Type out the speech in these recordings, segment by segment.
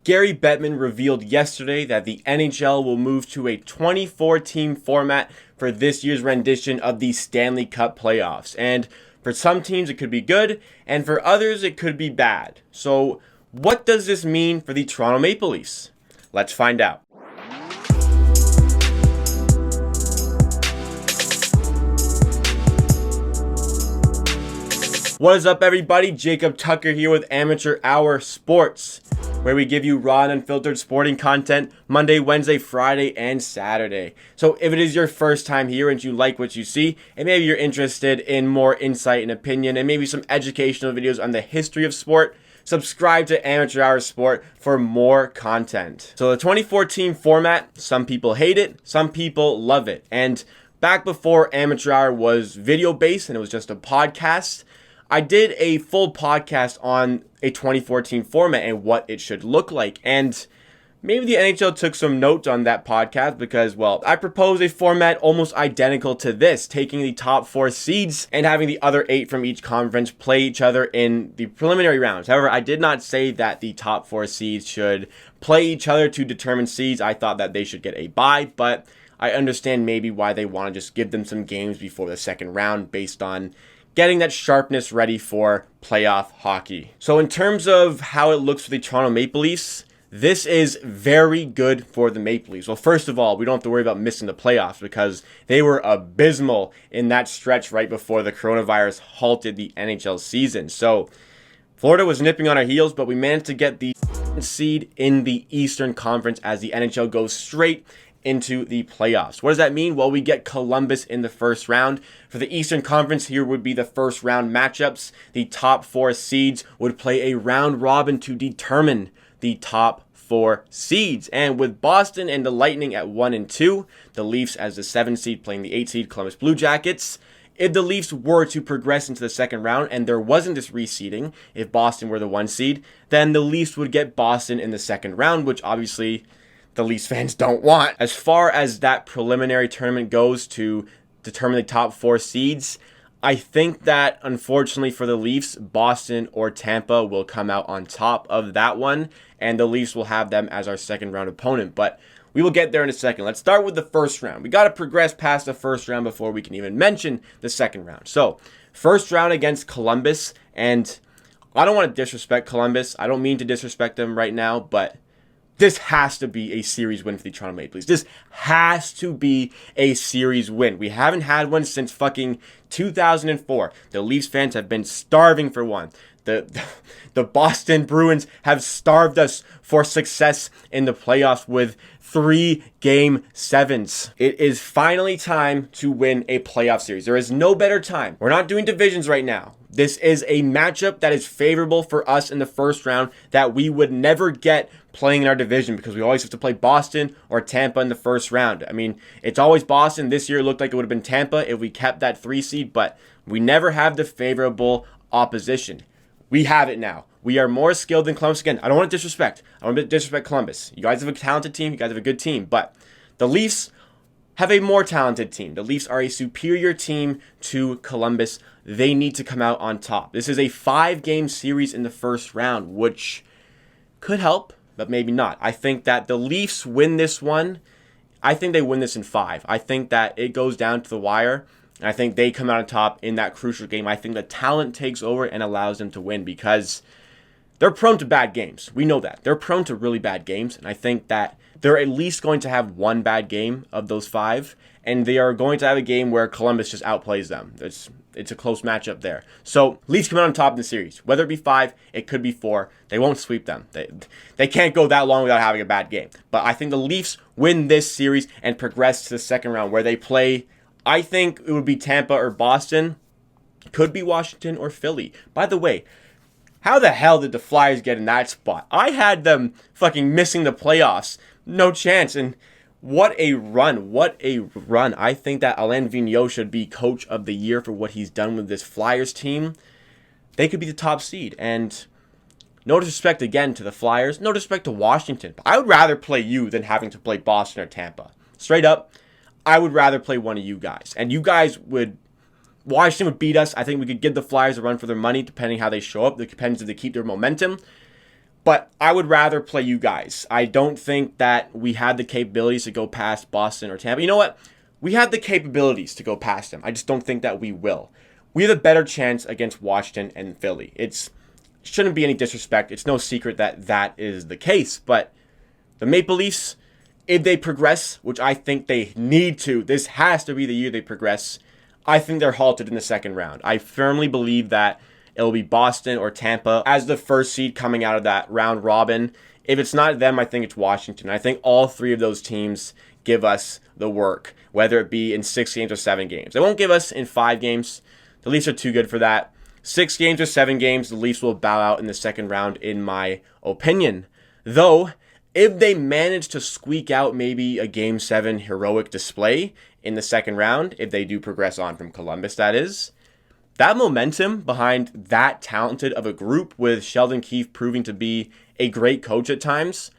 Gary Bettman revealed yesterday that the NHL will move to a 24-team format for this year's rendition of the Stanley Cup Playoffs. And for some teams, it could be good, and for others, it could be bad. So, what does this mean for the Toronto Maple Leafs? Let's find out. What is up, everybody? Jacob Tucker here with Amateur Hour Sports, where we give you raw and unfiltered sporting content Monday, Wednesday, Friday, and Saturday. So if it is your first time here and you like what you see, and maybe you're interested in more insight and opinion, and maybe some educational videos on the history of sport, subscribe to Amateur Hour Sport for more content. So the 24-team format, some people hate it, some people love it. And back before Amateur Hour was video-based and it was just a podcast, I did a full podcast on a 2014 format and what it should look like. And maybe the NHL took some notes on that podcast because, well, I proposed a format almost identical to this, taking the top 4 seeds and having the other 8 from each conference play each other in the preliminary rounds. However, I did not say that the top 4 seeds should play each other to determine seeds. I thought that they should get a bye, but I understand maybe why they want to just give them some games before the second round based on getting that sharpness ready for playoff hockey. So in terms of how it looks for the Toronto Maple Leafs, this is very good for the Maple Leafs. Well, first of all, we don't have to worry about missing the playoffs because they were abysmal in that stretch right before the coronavirus halted the NHL season. So Florida was nipping on our heels, but we managed to get the seed in the Eastern Conference as the NHL goes straight into the playoffs. What does that mean? Well, we get Columbus in the first round. For the Eastern Conference, here would be the first round matchups. The top 4 seeds would play a round robin to determine the top 4 seeds. And with Boston and the Lightning at 1 and 2, the Leafs as the 7 seed playing the 8 seed Columbus Blue Jackets. If the Leafs were to progress into the second round and there wasn't this reseeding, if Boston were the 1 seed, then the Leafs would get Boston in the second round, which obviously the Leafs fans don't want. As far as that preliminary tournament goes to determine the top 4 seeds, I think that unfortunately for the Leafs, Boston or Tampa will come out on top of that one, and the Leafs will have them as our second round opponent. But we will get there in a second. Let's start with the first round. We got to progress past the first round before we can even mention the second round. So, first round against Columbus, and I don't want to disrespect Columbus. I don't mean to disrespect them right now, but this has to be a series win for the Toronto Maple Leafs. This has to be a series win. We haven't had one since fucking 2004. The Leafs fans have been starving for one. The Boston Bruins have starved us for success in the playoffs with 3 Game 7s. It is finally time to win a playoff series. There is no better time. We're not doing divisions right now. This is a matchup that is favorable for us in the first round that we would never get playing in our division because we always have to play Boston or Tampa in the first round. I mean, it's always Boston. This year it looked like it would have been Tampa if we kept that 3 seed, but we never have the favorable opposition. We have it now. We are more skilled than Columbus. Again, I don't want to disrespect. I don't want to disrespect Columbus. You guys have a talented team. You guys have a good team. But the Leafs have a more talented team. The Leafs are a superior team to Columbus. They need to come out on top. This is a 5-game series in the first round, which could help, but maybe not. I think that the Leafs win this one. I think they win this in 5. I think that it goes down to the wire. I think they come out on top in that crucial game. I think the talent takes over and allows them to win because they're prone to bad games. We know that. They're prone to really bad games, and I think that they're at least going to have one bad game of those 5, and they are going to have a game where Columbus just outplays them. It's a close matchup there. So, Leafs come out on top in the series. Whether it be 5, it could be 4. They won't sweep them. They can't go that long without having a bad game. But I think the Leafs win this series and progress to the second round where they play, I think it would be Tampa or Boston. Could be Washington or Philly. By the way, how the hell did the Flyers get in that spot? I had them fucking missing the playoffs. No chance. And what a run. What a run. I think that Alain Vigneault should be coach of the year for what he's done with this Flyers team. They could be the top seed. And no disrespect again to the Flyers. No disrespect to Washington. But I would rather play you than having to play Boston or Tampa. Straight up, I would rather play one of you guys. And you guys would... Washington would beat us. I think we could give the Flyers a run for their money depending how they show up. It depends if they keep their momentum. But I would rather play you guys. I don't think that we have the capabilities to go past Boston or Tampa. You know what? We have the capabilities to go past them. I just don't think that we will. We have a better chance against Washington and Philly. It shouldn't be any disrespect. It's no secret that that is the case. But the Maple Leafs, if they progress, which I think they need to, this has to be the year they progress, I think they're halted in the second round. I firmly believe that it'll be Boston or Tampa as the first seed coming out of that round robin. If it's not them, I think it's Washington. I think all three of those teams give us the work, whether it be in 6 games or 7 games. They won't give us in 5 games. The Leafs are too good for that. 6 games or 7 games, the Leafs will bow out in the second round, in my opinion. Though, if they manage to squeak out maybe a Game 7 heroic display in the second round, if they do progress on from Columbus, that is, that momentum behind that talented of a group, with Sheldon Keefe proving to be a great coach at times,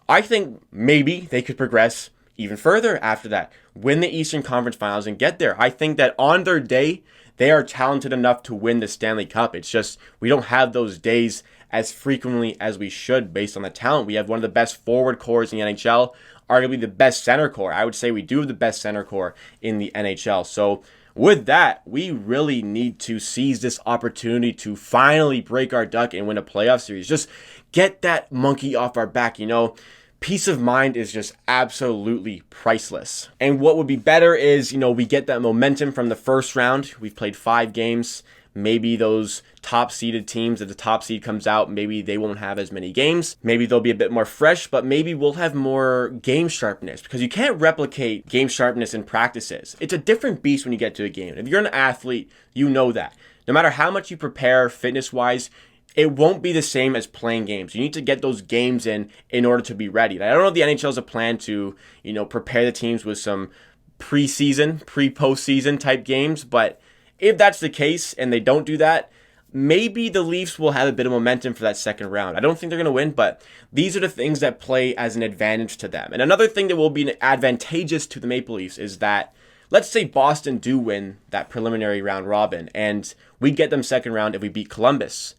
I think maybe they could progress even further after that, win the Eastern Conference Finals and get there. I think that on their day, they are talented enough to win the Stanley Cup. It's just we don't have those days as frequently as we should based on the talent. We have one of the best forward cores in the NHL, arguably the best center core. I would say we do have the best center core in the NHL. So with that, we really need to seize this opportunity to finally break our duck and win a playoff series. Just get that monkey off our back, Peace of mind is just absolutely priceless. And what would be better is, we get that momentum from the first round. We've played 5 games. Maybe those top-seeded teams, if the top seed comes out, maybe they won't have as many games. Maybe they'll be a bit more fresh, but maybe we'll have more game sharpness, because you can't replicate game sharpness in practices. It's a different beast when you get to a game. If you're an athlete, you know that. No matter how much you prepare fitness-wise, it won't be the same as playing games. You need to get those games in order to be ready. I don't know if the NHL has a plan to, prepare the teams with some pre-postseason type games, but if that's the case and they don't do that, maybe the Leafs will have a bit of momentum for that second round. I don't think they're going to win, but these are the things that play as an advantage to them. And another thing that will be advantageous to the Maple Leafs is that, let's say Boston do win that preliminary round robin and we get them second round if we beat Columbus.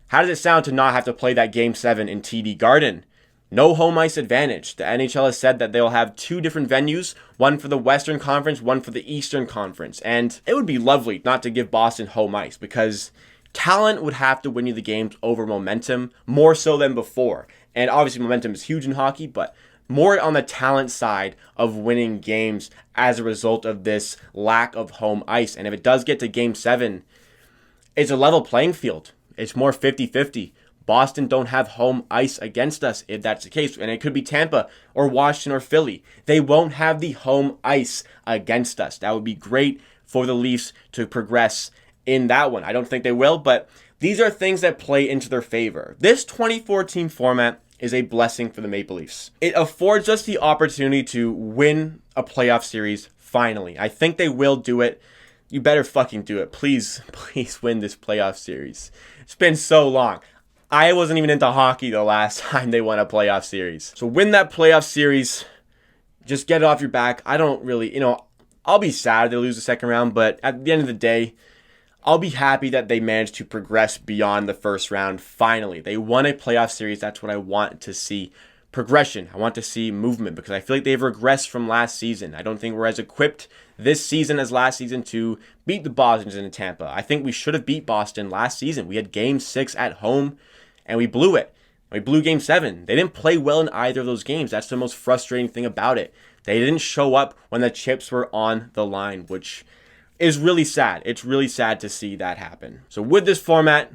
How does it sound to not have to play that Game 7 in TD Garden? No home ice advantage. The NHL has said that they'll have 2 different venues, one for the Western Conference, one for the Eastern Conference. And it would be lovely not to give Boston home ice, because talent would have to win you the games over momentum, more so than before. And obviously momentum is huge in hockey, but more on the talent side of winning games as a result of this lack of home ice. And if it does get to Game 7, it's a level playing field. It's more 50-50. Boston don't have home ice against us if that's the case. And it could be Tampa or Washington or Philly. They won't have the home ice against us. That would be great for the Leafs to progress in that one. I don't think they will, but these are things that play into their favor. This 24-team format is a blessing for the Maple Leafs. It affords us the opportunity to win a playoff series finally. I think they will do it. You better fucking do it. Please win this playoff series. It's been so long. I wasn't even into hockey the last time they won a playoff series. So win that playoff series. Just get it off your back. I don't really, I'll be sad if they lose the second round, but at the end of the day, I'll be happy that they managed to progress beyond the first round finally. They won a playoff series. That's what I want to see. Progression. I want to see movement, because I feel like they've regressed from last season. I don't think we're as equipped this season as last season to beat the Boston's in Tampa. I think we should have beat Boston last season. We had Game 6 at home, and we blew it. We blew Game 7. They didn't play well in either of those games. That's the most frustrating thing about it. They didn't show up when the chips were on the line, which is really sad. It's really sad to see that happen. So with this format,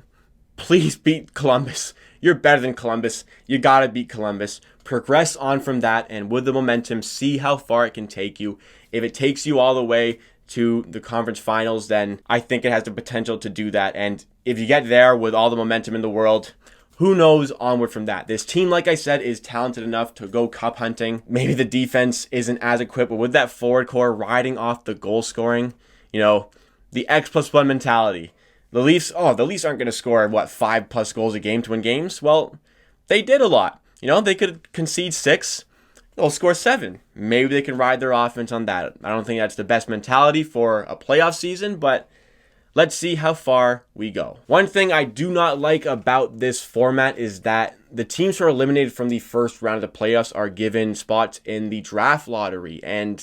please beat Columbus. You're better than Columbus. You gotta beat Columbus. Progress on from that, and with the momentum, see how far it can take you. If it takes you all the way to the conference finals, then I think it has the potential to do that. And if you get there with all the momentum in the world, who knows onward from that. This team, like I said, is talented enough to go cup hunting. Maybe the defense isn't as equipped, but with that forward core riding off the goal scoring, the X+1 mentality. The Leafs aren't going to score, 5+ goals a game to win games? Well, they did a lot. They could concede 6. They'll score 7. Maybe they can ride their offense on that. I don't think that's the best mentality for a playoff season, but let's see how far we go. One thing I do not like about this format is that the teams who are eliminated from the first round of the playoffs are given spots in the draft lottery. And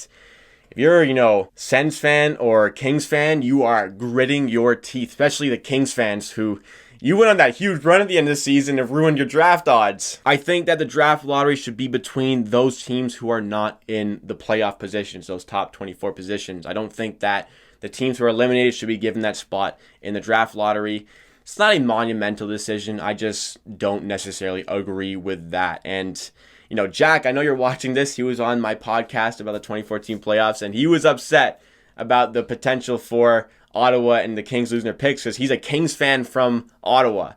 if you're, Sens fan or Kings fan, you are gritting your teeth, especially the Kings fans who you went on that huge run at the end of the season and ruined your draft odds. I think that the draft lottery should be between those teams who are not in the playoff positions, those top 24 positions. I don't think that the teams who are eliminated should be given that spot in the draft lottery. It's not a monumental decision. I just don't necessarily agree with that. And, Jack, I know you're watching this. He was on my podcast about the 2014 playoffs, and he was upset about the potential for Ottawa and the Kings losing their picks because he's a Kings fan from Ottawa.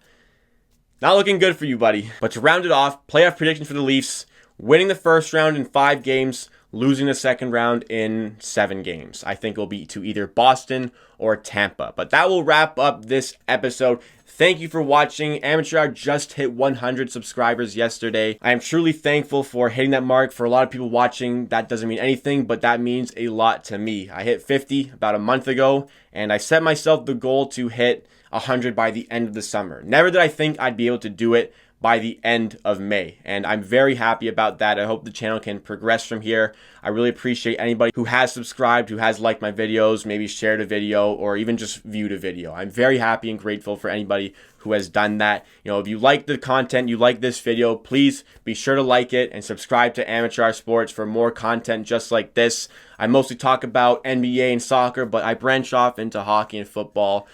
Not looking good for you, buddy. But to round it off, playoff prediction for the Leafs: winning the first round in 5 games, losing the second round in 7 games. I think it'll be to either Boston or Tampa. But that will wrap up this episode. Thank you for watching. Amateur Hour just hit 100 subscribers yesterday. I am truly thankful for hitting that mark. For a lot of people watching, that doesn't mean anything, but that means a lot to me. I hit 50 about a month ago, and I set myself the goal to hit 100 by the end of the summer. Never did I think I'd be able to do it by the end of May, and I'm very happy about that. I hope the channel can progress from here. I really appreciate anybody who has subscribed, who has liked my videos, maybe shared a video, or even just viewed a video. I'm very happy and grateful for anybody who has done that. If you like the content, you like this video, please be sure to like it and subscribe to Amateur Hour Sports for more content just like this. I mostly talk about NBA and soccer, but I branch off into hockey and football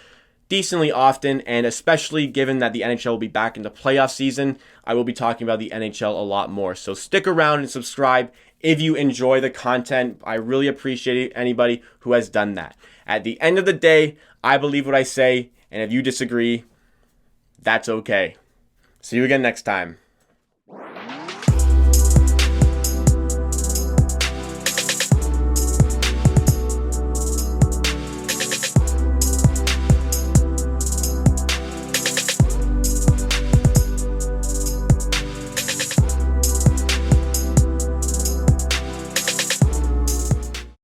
decently often, and especially given that the NHL will be back in the playoff season, I will be talking about the NHL a lot more. So stick around and subscribe if you enjoy the content. I really appreciate anybody who has done that. At the end of the day, I believe what I say, and if you disagree, that's okay. See you again next time.